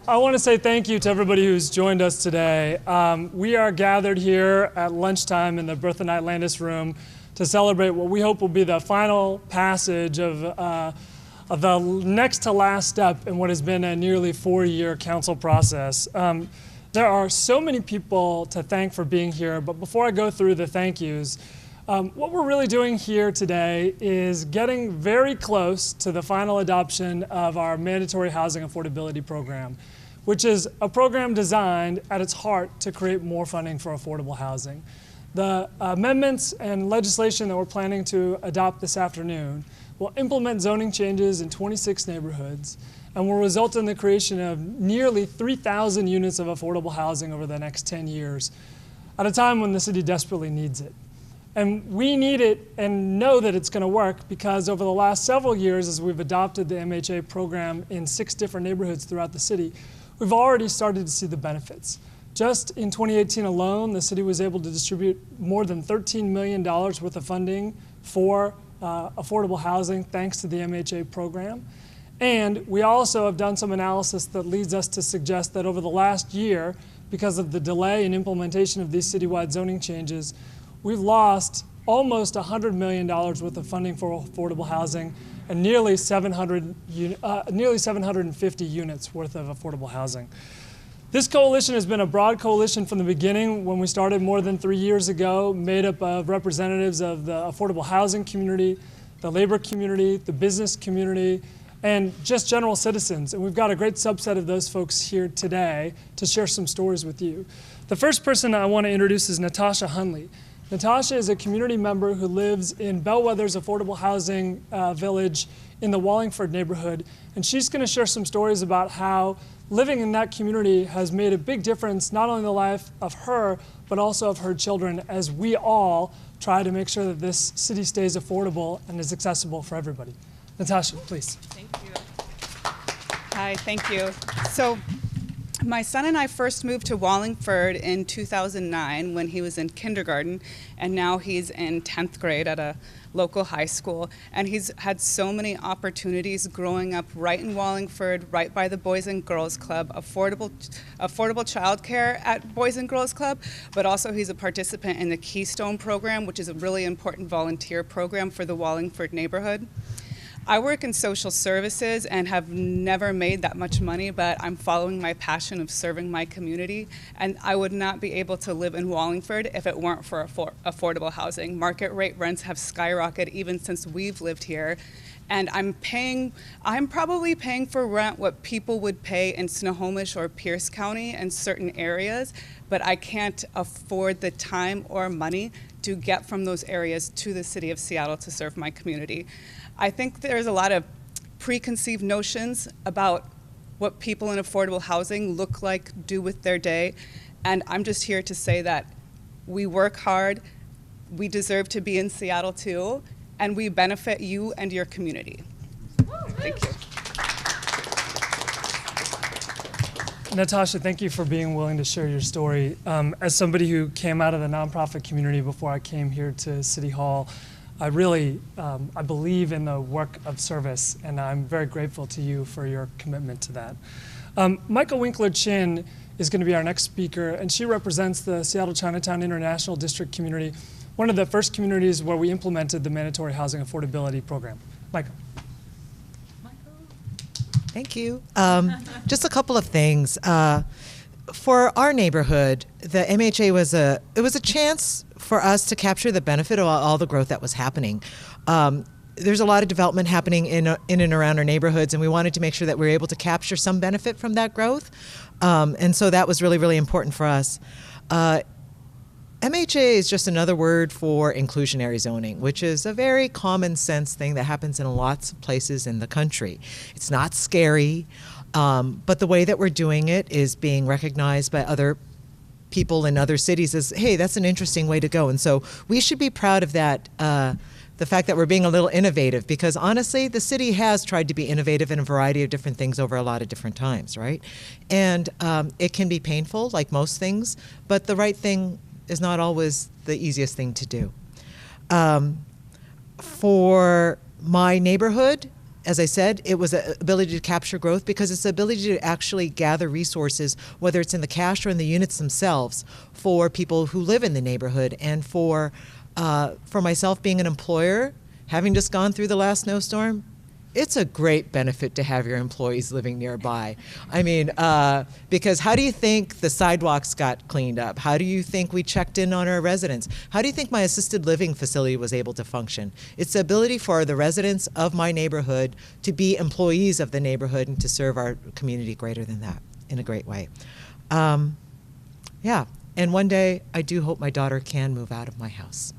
I want to say thank you to everybody who's joined us today. We are gathered here at lunchtime in the Bertha Knight Landis room to celebrate what we hope will be the final passage of the next to last step in what has been a nearly 4-year council process. There are so many people to thank for being here, but before I go through the thank yous, what we're really doing here today is getting very close to the final adoption of our Mandatory Housing Affordability Program, which is a program designed at its heart to create more funding for affordable housing. The amendments and legislation that we're planning to adopt this afternoon will implement zoning changes in 26 neighborhoods and will result in the creation of nearly 3,000 units of affordable housing over the next 10 years at a time when the city desperately needs it. And we need it and know that it's going to work because over the last several years, as we've adopted the MHA program in 6 different neighborhoods throughout the city, we've already started to see the benefits. Just in 2018 alone, the city was able to distribute more than $13 million worth of funding for affordable housing thanks to the MHA program. And we also have done some analysis that leads us to suggest that over the last year, because of the delay in implementation of these citywide zoning changes, we've lost almost $100 million worth of funding for affordable housing and nearly 750 units worth of affordable housing. This coalition has been a broad coalition from the beginning when we started more than 3 years ago, made up of representatives of the affordable housing community, the labor community, the business community, and just general citizens. And we've got a great subset of those folks here today to share some stories with you. The first person I want to introduce is Natasha Hunley. Natasha is a community member who lives in Bellwether's affordable housing village in the Wallingford neighborhood. And she's going to share some stories about how living in that community has made a big difference, not only in the life of her, but also of her children, as we all try to make sure that this city stays affordable and is accessible for everybody. Natasha, please. Thank you. Hi, thank you. So my son and I first moved to Wallingford in 2009 when he was in kindergarten, and now he's in 10th grade at a local high school. And he's had so many opportunities growing up right in Wallingford, right by the Boys and Girls Club, affordable childcare at Boys and Girls Club, but also he's a participant in the Keystone program, which is a really important volunteer program for the Wallingford neighborhood. I work in social services and have never made that much money, but I'm following my passion of serving my community. And I would not be able to live in Wallingford if it weren't for affordable housing. Market rate rents have skyrocketed even since we've lived here. And I'm probably paying for rent what people would pay in Snohomish or Pierce County in certain areas, but I can't afford the time or money to get from those areas to the city of Seattle to serve my community. I think there's a lot of preconceived notions about what people in affordable housing look like, do with their day, and I'm just here to say that we work hard, we deserve to be in Seattle too, and we benefit you and your community. Thank you. Natasha, thank you for being willing to share your story. As somebody who came out of the nonprofit community before I came here to City Hall, I really I believe in the work of service, and I'm very grateful to you for your commitment to that. Michael Winkler-Chin is going to be our next speaker, and she represents the Seattle Chinatown International District community, one of the first communities where we implemented the Mandatory Housing Affordability Program. Michael. Thank you. Just a couple of things. For our neighborhood, the MHA was a chance for us to capture the benefit of all the growth that was happening. There's a lot of development happening in and around our neighborhoods, and we wanted to make sure that we were able to capture some benefit from that growth. And so that was really, really important for us. MHA is just another word for inclusionary zoning, which is a very common sense thing that happens in lots of places in the country. It's not scary, but the way that we're doing it is being recognized by other people in other cities as, hey, that's an interesting way to go. And so we should be proud of that, the fact that we're being a little innovative, because honestly, the city has tried to be innovative in a variety of different things over a lot of different times, right? And it can be painful, like most things, but the right thing is not always the easiest thing to do. For my neighborhood, As I said, it was an ability to capture growth because it's the ability to actually gather resources, whether it's in the cash or in the units themselves, for people who live in the neighborhood. And for myself being an employer, having just gone through the last snowstorm, it's a great benefit to have your employees living nearby. I mean, because how do you think the sidewalks got cleaned up? How do you think we checked in on our residents? How do you think my assisted living facility was able to function? It's the ability for the residents of my neighborhood to be employees of the neighborhood and to serve our community greater than that in a great way. Yeah, and one day I do hope my daughter can move out of my house.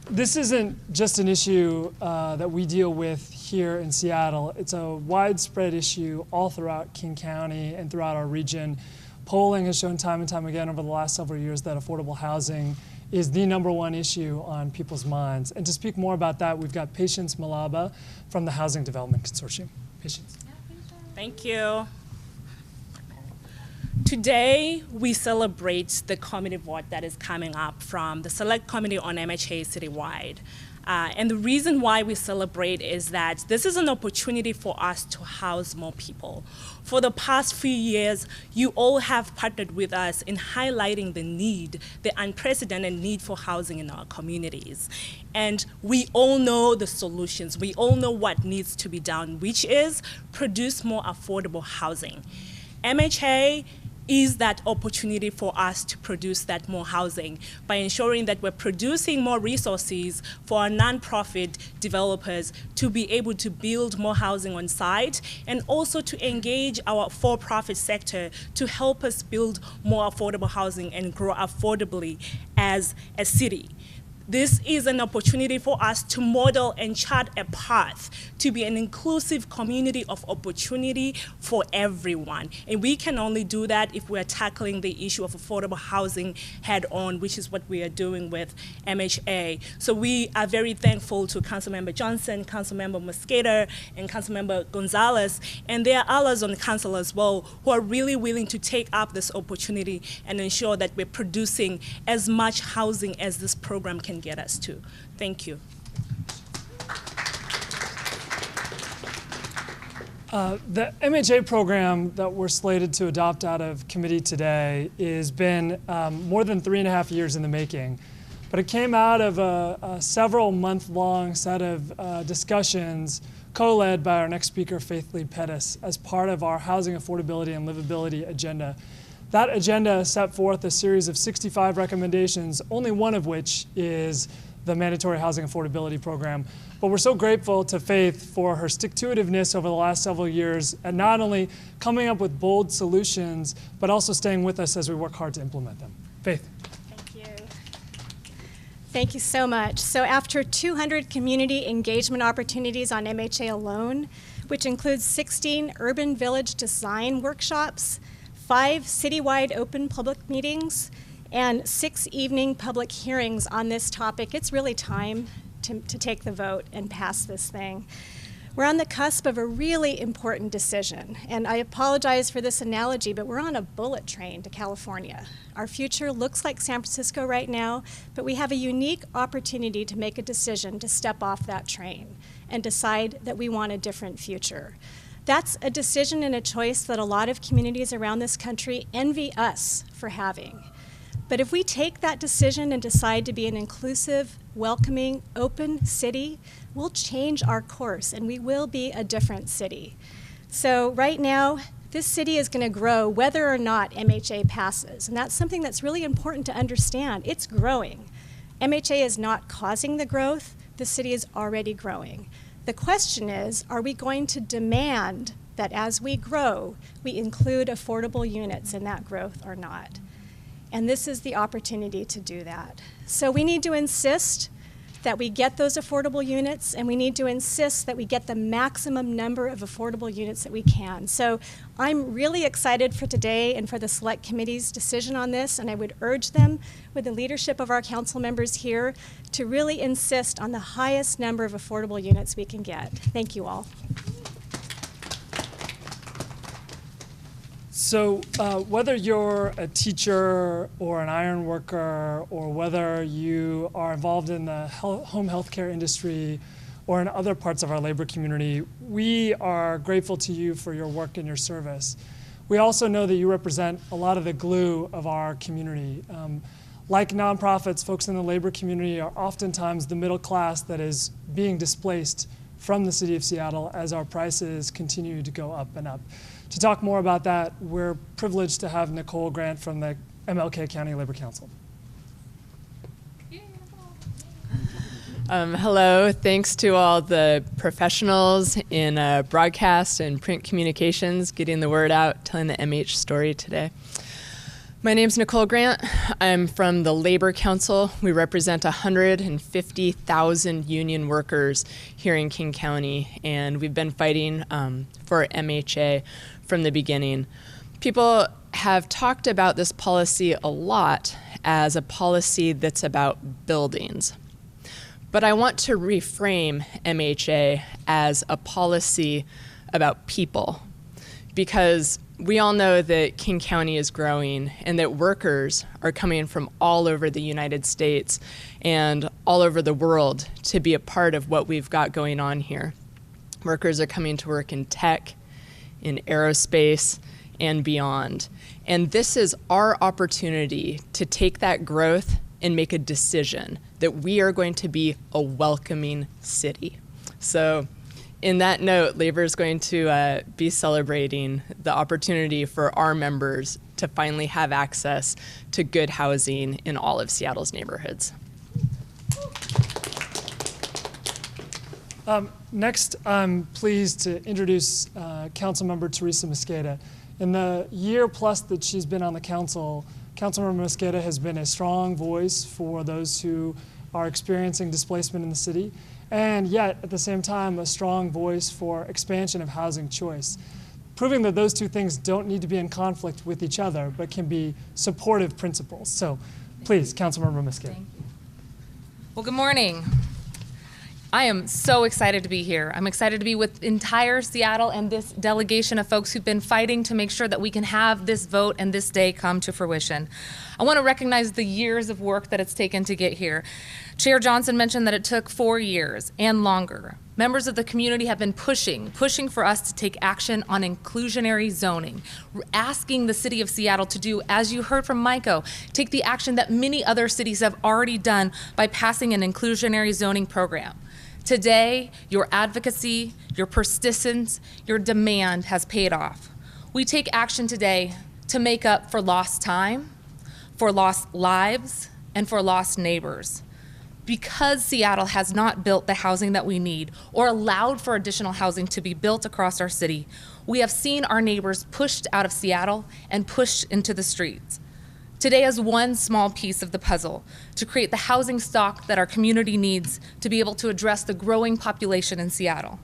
This isn't just an issue that we deal with here in Seattle. It's a widespread issue all throughout King County and throughout our region. Polling has shown time and time again over the last several years that affordable housing is the #1 issue on people's minds. And to speak more about that, we've got Patience Malaba from the Housing Development Consortium. Patience. Thank you. Today, we celebrate the committee vote that is coming up from the Select Committee on MHA Citywide. And the reason why we celebrate is that this is an opportunity for us to house more people. For the past few years, you all have partnered with us in highlighting the need, the unprecedented need for housing in our communities. And we all know the solutions. We all know what needs to be done, which is produce more affordable housing. MHA is that opportunity for us to produce that more housing by ensuring that we're producing more resources for our nonprofit developers to be able to build more housing on site, and also to engage our for-profit sector to help us build more affordable housing and grow affordably as a city. This is an opportunity for us to model and chart a path to be an inclusive community of opportunity for everyone. And we can only do that if we're tackling the issue of affordable housing head on, which is what we are doing with MHA. So we are very thankful to Councilmember Johnson, Councilmember Mosqueda, and Councilmember González. And there are others on the council as well who are really willing to take up this opportunity and ensure that we're producing as much housing as this program can get us to. Thank you. The MHA program that we're slated to adopt out of committee today has been more than 3.5 years in the making. But it came out of a several month-long set of discussions co-led by our next speaker, Faith Lee Pettis, as part of our housing affordability and livability agenda. That agenda set forth a series of 65 recommendations, only one of which is the Mandatory Housing Affordability Program. But we're so grateful to Faith for her stick-to-itiveness over the last several years and not only coming up with bold solutions, but also staying with us as we work hard to implement them. Faith. Thank you. Thank you so much. So after 200 community engagement opportunities on MHA alone, which includes 16 urban village design workshops, 5 citywide open public meetings, and 6 evening public hearings on this topic, it's really time to take the vote and pass this thing. We're on the cusp of a really important decision, and I apologize for this analogy, but we're on a bullet train to California. Our future looks like San Francisco right now, but we have a unique opportunity to make a decision to step off that train and decide that we want a different future. That's a decision and a choice that a lot of communities around this country envy us for having. But if we take that decision and decide to be an inclusive, welcoming, open city, we'll change our course and we will be a different city. So right now, this city is going to grow whether or not MHA passes. And that's something that's really important to understand. It's growing. MHA is not causing the growth. The city is already growing. The question is, are we going to demand that as we grow, we include affordable units in that growth or not? And this is the opportunity to do that. So we need to insist that we get those affordable units, and we need to insist that we get the maximum number of affordable units that we can. So I'm really excited for today and for the Select Committee's decision on this, and I would urge them, with the leadership of our council members here, to really insist on the highest number of affordable units we can get. Thank you all. So whether you're a teacher or an iron worker, or whether you are involved in the home healthcare industry or in other parts of our labor community, we are grateful to you for your work and your service. We also know that you represent a lot of the glue of our community. Like nonprofits, folks in the labor community are oftentimes the middle class that is being displaced from the city of Seattle as our prices continue to go up and up. To talk more about that, we're privileged to have Nicole Grant from the MLK County Labor Council. Hello, thanks to all the professionals in broadcast and print communications getting the word out, telling the MH story today. My name's Nicole Grant. I'm from the Labor Council. We represent 150,000 union workers here in King County, and we've been fighting for MHA from the beginning. People have talked about this policy a lot as a policy that's about buildings. But I want to reframe MHA as a policy about people, because we all know that King County is growing and that workers are coming from all over the United States and all over the world to be a part of what we've got going on here. Workers are coming to work in tech, in aerospace, and beyond. And this is our opportunity to take that growth and make a decision that we are going to be a welcoming city. So in that note, Labor is going to be celebrating the opportunity for our members to finally have access to good housing in all of Seattle's neighborhoods. Next, I'm pleased to introduce Councilmember Teresa Mosqueda. In the year plus that she's been on the council, Councilmember Mosqueda has been a strong voice for those who are experiencing displacement in the city, and yet at the same time a strong voice for expansion of housing choice, proving that those two things don't need to be in conflict with each other but can be supportive principles. So please, Councilmember Mosqueda. Thank you. Well, good morning. I am so excited to be here. I'm excited to be with entire Seattle and this delegation of folks who've been fighting to make sure that we can have this vote and this day come to fruition. I want to recognize the years of work that it's taken to get here. Chair Johnson mentioned that it took 4 years and longer. Members of the community have been pushing for us to take action on inclusionary zoning, asking the city of Seattle to do, as you heard from Maiko, take the action that many other cities have already done by passing an inclusionary zoning program. Today, your advocacy, your persistence, your demand has paid off. We take action today to make up for lost time, for lost lives, and for lost neighbors. Because Seattle has not built the housing that we need or allowed for additional housing to be built across our city, we have seen our neighbors pushed out of Seattle and pushed into the streets. Today is one small piece of the puzzle to create the housing stock that our community needs to be able to address the growing population in Seattle.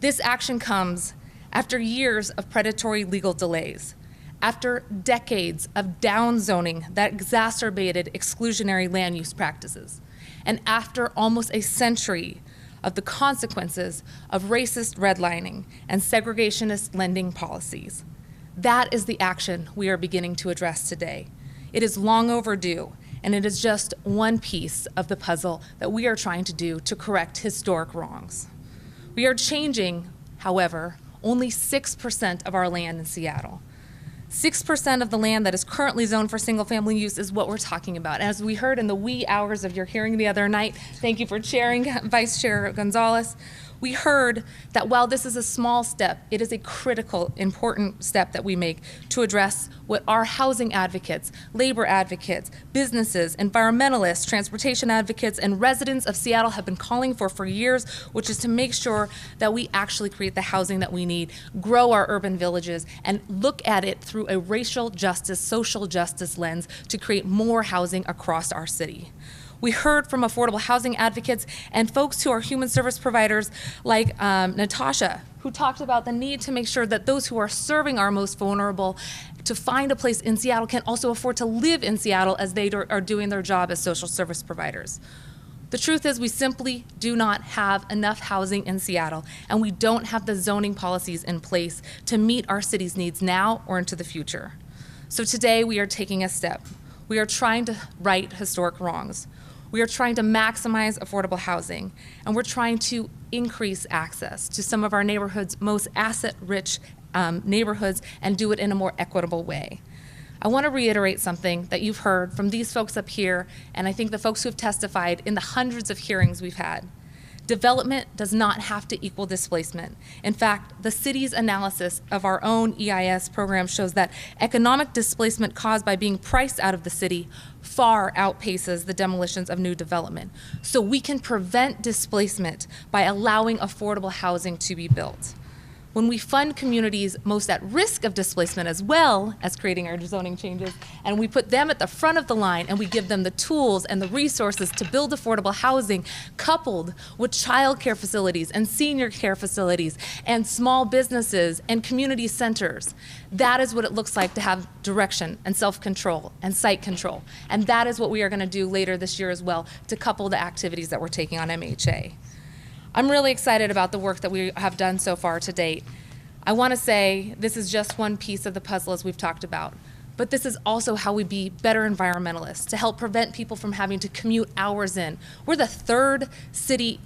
This action comes after years of predatory legal delays, after decades of downzoning that exacerbated exclusionary land use practices, and after almost a century of the consequences of racist redlining and segregationist lending policies. That is the action we are beginning to address today. It is long overdue, and it is just one piece of the puzzle that we are trying to do to correct historic wrongs. We are changing, however, only 6% of our land in Seattle. 6% of the land that is currently zoned for single-family use is what we're talking about. As we heard in the wee hours of your hearing the other night, thank you for chairing, Vice Chair González, we heard that while this is a small step, it is a critical, important step that we make to address what our housing advocates, labor advocates, businesses, environmentalists, transportation advocates, and residents of Seattle have been calling for years, which is to make sure that we actually create the housing that we need, grow our urban villages, and look at it through a racial justice, social justice lens to create more housing across our city. We heard from affordable housing advocates and folks who are human service providers like Natasha, who talked about the need to make sure that those who are serving our most vulnerable to find a place in Seattle can also afford to live in Seattle as they are doing their job as social service providers. The truth is we simply do not have enough housing in Seattle, and we don't have the zoning policies in place to meet our city's needs now or into the future. So today we are taking a step. We are trying to right historic wrongs. We are trying to maximize affordable housing, and we're trying to increase access to some of our neighborhood's most asset-rich neighborhoods and do it in a more equitable way. I want to reiterate something that you've heard from these folks up here, and I think the folks who have testified in the hundreds of hearings we've had. Development does not have to equal displacement. In fact, the city's analysis of our own EIS program shows that economic displacement caused by being priced out of the city far outpaces the demolitions of new development. So we can prevent displacement by allowing affordable housing to be built. When we fund communities most at risk of displacement as well as creating our zoning changes, and we put them at the front of the line and we give them the tools and the resources to build affordable housing, coupled with child care facilities and senior care facilities and small businesses and community centers, that is what it looks like to have direction and self-control and site control. And that is what we are going to do later this year as well, to couple the activities that we're taking on MHA. I'm really excited about the work that we have done so far to date. I want to say this is just one piece of the puzzle as we've talked about, but this is also how we be better environmentalists to help prevent people from having to commute hours in. We're the third city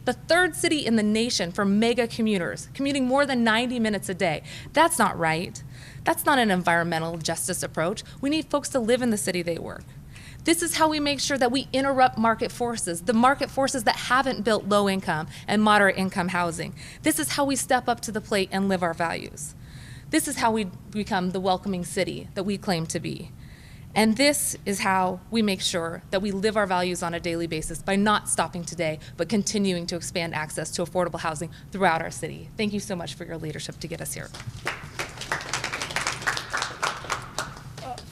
in the nation for mega commuters, commuting more than 90 minutes a day. That's not right. That's not an environmental justice approach. We need folks to live in the city they work. This is how we make sure that we interrupt market forces, the market forces that haven't built low income and moderate income housing. This is how we step up to the plate and live our values. This is how we become the welcoming city that we claim to be. And this is how we make sure that we live our values on a daily basis by not stopping today, but continuing to expand access to affordable housing throughout our city. Thank you so much for your leadership to get us here.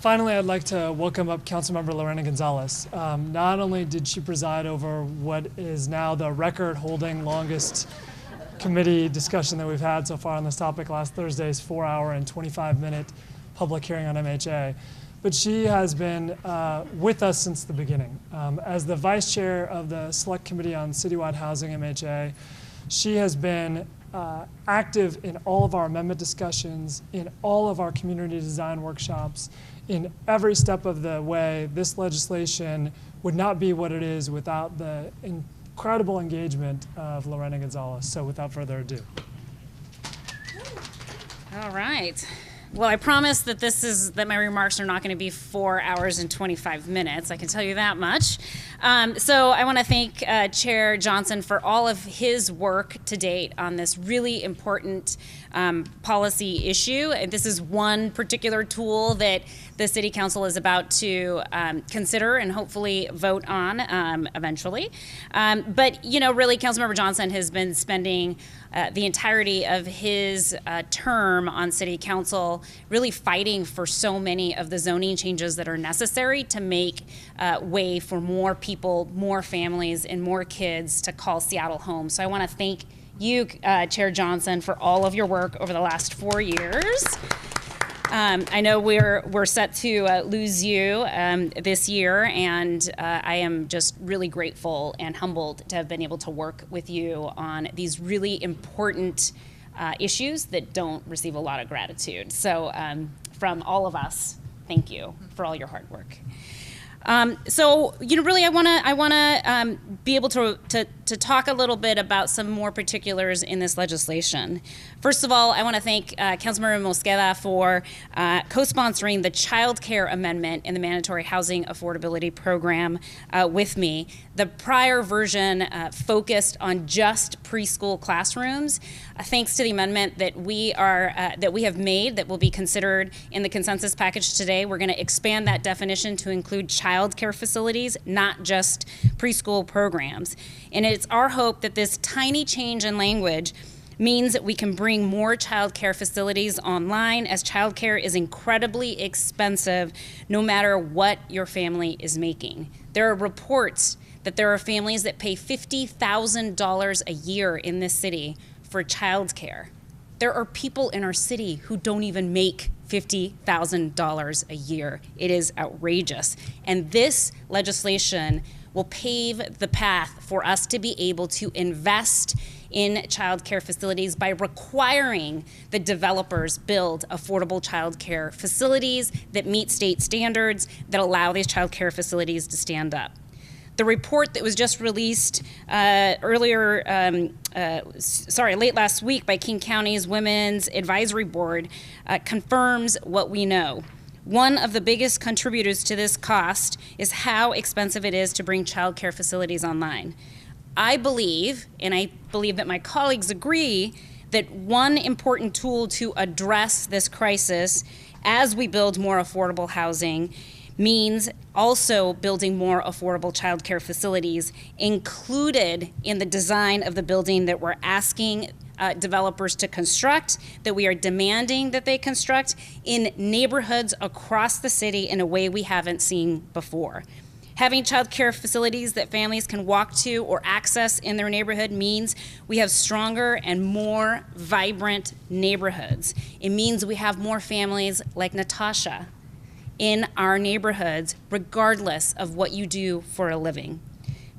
Finally, I'd like to welcome up Councilmember Lorena González. Not only did she preside over what is now the record-holding longest committee discussion that we've had so far on this topic, last Thursday's 4-hour and 25-minute public hearing on MHA, but she has been with us since the beginning. As the vice chair of the Select Committee on Citywide Housing MHA, she has been active in all of our amendment discussions, in all of our community design workshops, in every step of the way. This legislation would not be what it is without the incredible engagement of Lorena González. So without further ado. All right. Well, I promise that my remarks are not going to be 4 hours and 25 minutes. I can tell you that much. So I want to thank Chair Johnson for all of his work to date on this really important policy issue. This is one particular tool that the City Council is about to consider and hopefully vote on eventually. But, you know, really, Councilmember Johnson has been spending the entirety of his term on City Council really fighting for so many of the zoning changes that are necessary to make way for more people, more families, and more kids to call Seattle home. So I want to thank you, Chair Johnson, for all of your work over the last 4 years. I know we're set to lose you this year, and I am just really grateful and humbled to have been able to work with you on these really important issues that don't receive a lot of gratitude. So from all of us, thank you for all your hard work. So, you know, really, I want to be able to talk a little bit about some more particulars in this legislation. First of all, I want to thank Councilmember Mosqueda for co-sponsoring the child care amendment in the Mandatory Housing Affordability Program with me. The prior version focused on just preschool classrooms. Thanks to the amendment that we have made that will be considered in the consensus package today, we're going to expand that definition to include child care facilities, not just preschool programs. And it's our hope that this tiny change in language means that we can bring more child care facilities online, as child care is incredibly expensive no matter what your family is making. There are reports that there are families that pay $50,000 a year in this city for child care. There are people in our city who don't even make $50,000 a year. It is outrageous. And this legislation will pave the path for us to be able to invest in child care facilities by requiring the developers build affordable child care facilities that meet state standards that allow these child care facilities to stand up. The report that was just released late last week by King County's Women's Advisory Board confirms what we know. One of the biggest contributors to this cost is how expensive it is to bring child care facilities online. I believe, and I believe that my colleagues agree, that one important tool to address this crisis as we build more affordable housing means also building more affordable child care facilities included in the design of the building that we're asking developers to construct, that we are demanding that they construct in neighborhoods across the city in a way we haven't seen before. Having child care facilities that families can walk to or access in their neighborhood means we have stronger and more vibrant neighborhoods. It means we have more families like Natasha in our neighborhoods, regardless of what you do for a living.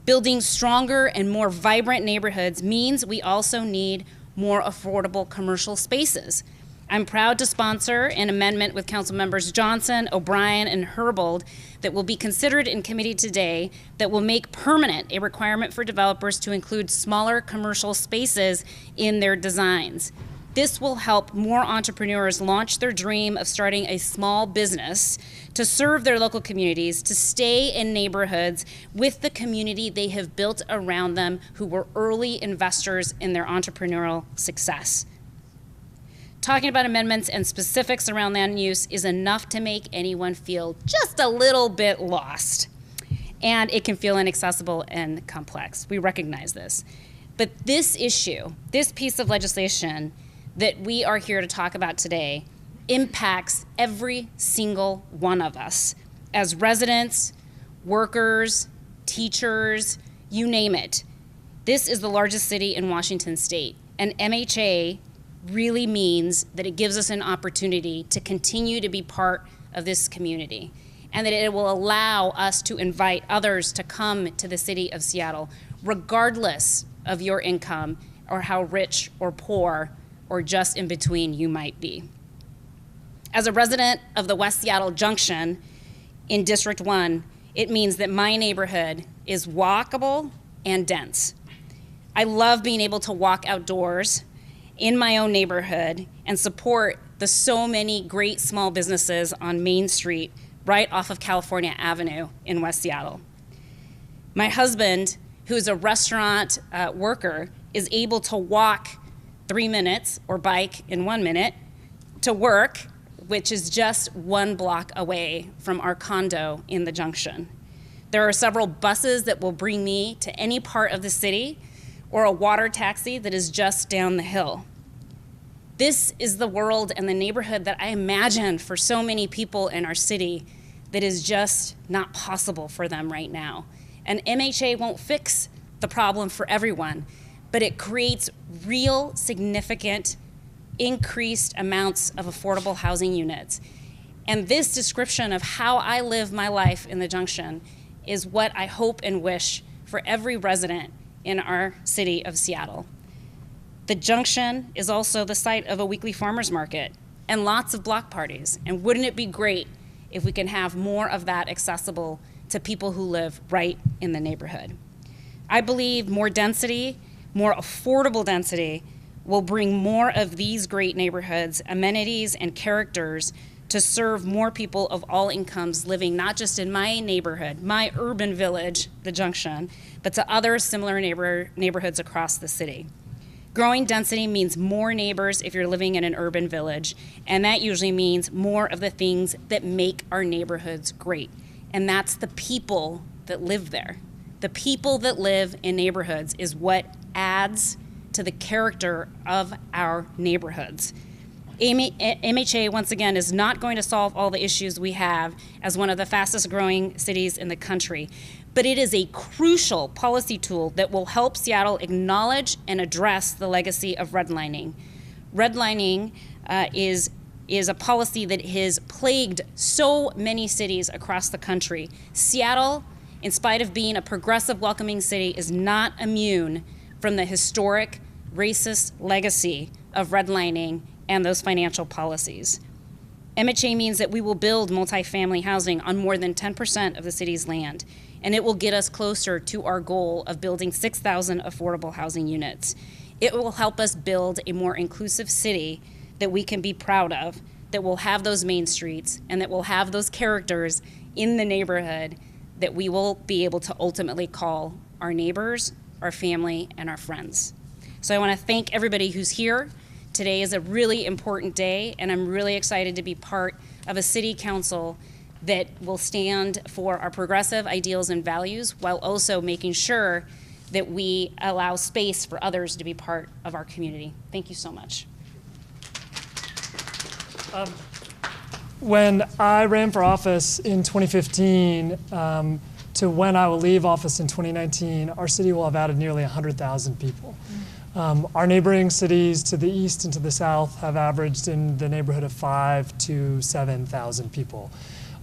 Building stronger and more vibrant neighborhoods means we also need more affordable commercial spaces. I'm proud to sponsor an amendment with Councilmembers Johnson, O'Brien, and Herbold that will be considered in committee today that will make permanent a requirement for developers to include smaller commercial spaces in their designs. This will help more entrepreneurs launch their dream of starting a small business to serve their local communities, to stay in neighborhoods with the community they have built around them who were early investors in their entrepreneurial success. Talking about amendments and specifics around land use is enough to make anyone feel just a little bit lost. And it can feel inaccessible and complex. We recognize this. But this issue, this piece of legislation that we are here to talk about today, impacts every single one of us as residents, workers, teachers, you name it. This is the largest city in Washington state, and MHA really means that it gives us an opportunity to continue to be part of this community, and that it will allow us to invite others to come to the city of Seattle, regardless of your income or how rich or poor or just in between you might be. As a resident of the West Seattle Junction in District 1, it means that my neighborhood is walkable and dense. I love being able to walk outdoors in my own neighborhood and support the so many great small businesses on Main Street right off of California Avenue in West Seattle. My husband, who is a restaurant worker, is able to walk 3 minutes or bike in 1 minute to work, which is just 1 block away from our condo in the Junction. There are several buses that will bring me to any part of the city, or a water taxi that is just down the hill. This is the world and the neighborhood that I imagine for so many people in our city that is just not possible for them right now. And MHA won't fix the problem for everyone, but it creates real significant increased amounts of affordable housing units. And this description of how I live my life in the Junction is what I hope and wish for every resident in our city of Seattle. The Junction is also the site of a weekly farmers market and lots of block parties. And wouldn't it be great if we can have more of that accessible to people who live right in the neighborhood? I believe more density, more affordable density, will bring more of these great neighborhoods, amenities, and characters to serve more people of all incomes living not just in my neighborhood, my urban village, the Junction, but to other similar neighborhoods across the city. Growing density means more neighbors if you're living in an urban village, and that usually means more of the things that make our neighborhoods great, and that's the people that live there. The people that live in neighborhoods is what adds to the character of our neighborhoods. MHA, once again, is not going to solve all the issues we have as one of the fastest growing cities in the country, but it is a crucial policy tool that will help Seattle acknowledge and address the legacy of redlining. Redlining is a policy that has plagued so many cities across the country. Seattle in spite of being a progressive, welcoming city, is not immune from the historic racist legacy of redlining and those financial policies. MHA means that we will build multifamily housing on more than 10% of the city's land, and it will get us closer to our goal of building 6,000 affordable housing units. It will help us build a more inclusive city that we can be proud of, that will have those main streets, and that will have those characters in the neighborhood that we will be able to ultimately call our neighbors, our family, and our friends. So I want to thank everybody who's here. Today is a really important day, and I'm really excited to be part of a city council that will stand for our progressive ideals and values while also making sure that we allow space for others to be part of our community. Thank you so much. When I ran for office in 2015 to when I will leave office in 2019, our city will have added nearly 100,000 people. Our neighboring cities to the east and to the south have averaged in the neighborhood of 5,000 to 7,000 people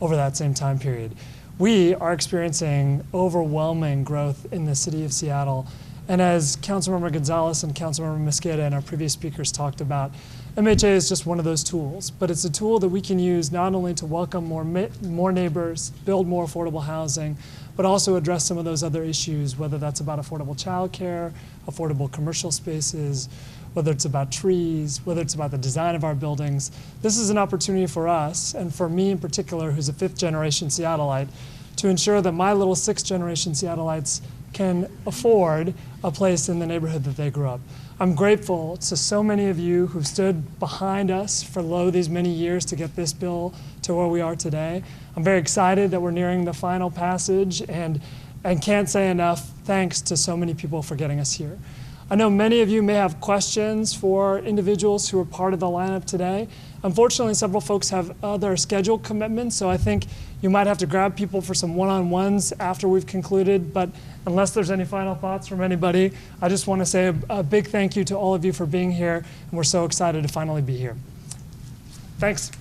over that same time period. We are experiencing overwhelming growth in the city of Seattle. And as Councilmember González and Councilmember Mosqueda and our previous speakers talked about, MHA is just one of those tools, but it's a tool that we can use not only to welcome more neighbors, build more affordable housing, but also address some of those other issues, whether that's about affordable childcare, affordable commercial spaces, whether it's about trees, whether it's about the design of our buildings. This is an opportunity for us, and for me in particular, who's a fifth-generation Seattleite, to ensure that my little sixth-generation Seattleites can afford a place in the neighborhood that they grew up. I'm grateful to so many of you who've stood behind us for these many years to get this bill to where we are today. I'm very excited that we're nearing the final passage and can't say enough thanks to so many people for getting us here. I know many of you may have questions for individuals who are part of the lineup today. Unfortunately, several folks have other scheduled commitments, so I think you might have to grab people for some one-on-ones after we've concluded, but unless there's any final thoughts from anybody, I just want to say a big thank you to all of you for being here, and we're so excited to finally be here. Thanks.